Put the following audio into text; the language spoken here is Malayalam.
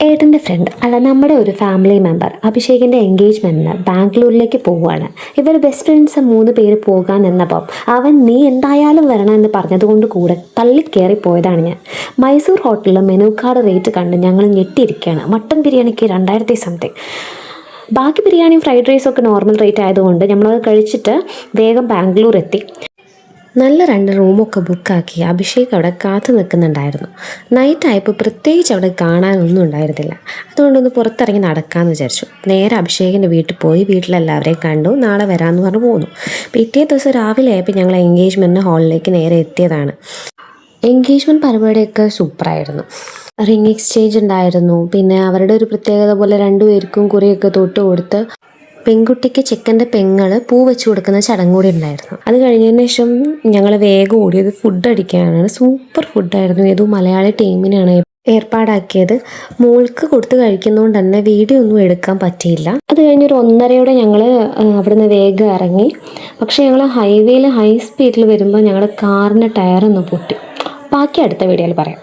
ഏട്ടൻ്റെ ഫ്രണ്ട് അല്ല നമ്മുടെ ഒരു ഫാമിലി മെമ്പർ അഭിഷേകിൻ്റെ എൻഗേജ്മെൻറ്റിന് ബാംഗ്ലൂരിലേക്ക് പോവുകയാണ്. ഇവർ ബെസ്റ്റ് ഫ്രണ്ട്സ് 3 പേര് പോകാൻ നിന്നപ്പം അവൻ നീ എന്തായാലും വരണമെന്ന് പറഞ്ഞതുകൊണ്ട് കൂടെ തള്ളിക്കയറി പോയതാണ് ഞാൻ. മൈസൂർ ഹോട്ടലിൽ മെനു കാർഡ് റേറ്റ് കണ്ട് ഞങ്ങൾ ഞെട്ടിയിരിക്കുകയാണ്. മട്ടൻ ബിരിയാണിക്ക് 2000 സംതിങ്. ബാക്കി ബിരിയാണിയും ഫ്രൈഡ് റൈസും ഒക്കെ നോർമൽ റേറ്റ് ആയതുകൊണ്ട് നമ്മളത് കഴിച്ചിട്ട് വേഗം ബാംഗ്ലൂർ എത്തി. നല്ല 2 റൂമൊക്കെ ബുക്കാക്കി അഭിഷേക് അവിടെ കാത്തു നിൽക്കുന്നുണ്ടായിരുന്നു. നൈറ്റ് ആയപ്പോൾ പ്രത്യേകിച്ച് അവിടെ കാണാനൊന്നും ഉണ്ടായിരുന്നില്ല. അതുകൊണ്ടൊന്ന് പുറത്തിറങ്ങി നടക്കാമെന്ന് വിചാരിച്ചു. നേരെ അഭിഷേകിൻ്റെ വീട്ടിൽ പോയി വീട്ടിലെല്ലാവരെയും കണ്ടു. നാളെ വരാമെന്ന് പറഞ്ഞ് പോന്നു. പിറ്റേ ദിവസം രാവിലെ ആയപ്പോൾ ഞങ്ങൾ എൻഗേജ്മെൻറ്റ് ഹാളിലേക്ക് നേരെ എത്തിയതാണ്. എൻഗേജ്മെൻറ്റ് പരിപാടിയൊക്കെ സൂപ്പറായിരുന്നു. റിംഗ് എക്സ്ചേഞ്ച് ഉണ്ടായിരുന്നു. പിന്നെ അവരുടെ ഒരു പ്രത്യേകത പോലെ 2 പേർക്കും കുറിയൊക്കെ തൊട്ട് കൊടുത്ത് പെൺകുട്ടിക്ക് ചെക്കൻ്റെ പെങ്ങള് പൂ വെച്ച് കൊടുക്കുന്ന ചടങ്ങ് കൂടി ഉണ്ടായിരുന്നു. അത് കഴിഞ്ഞതിന് ശേഷം ഞങ്ങൾ വേഗം ഓടിയത് ഫുഡ് അടിക്കാനാണ്. സൂപ്പർ ഫുഡായിരുന്നു. ഏതോ മലയാളി ടീമിനാണ് ഏർപ്പാടാക്കിയത്. മോൾക്ക് കൊടുത്ത് കഴിക്കുന്നതുകൊണ്ട് തന്നെ വീഡിയോ ഒന്നും എടുക്കാൻ പറ്റിയില്ല. അത് കഴിഞ്ഞൊരു 1:30 ഞങ്ങൾ അവിടുന്ന് വേഗം ഇറങ്ങി. പക്ഷേ ഞങ്ങൾ ഹൈവേയിൽ ഹൈ സ്പീഡിൽ വരുമ്പോൾ ഞങ്ങളുടെ കാറിൻ്റെ ടയറൊന്ന് പൊട്ടി. ബാക്കി അടുത്ത വീഡിയോയിൽ പറയാം.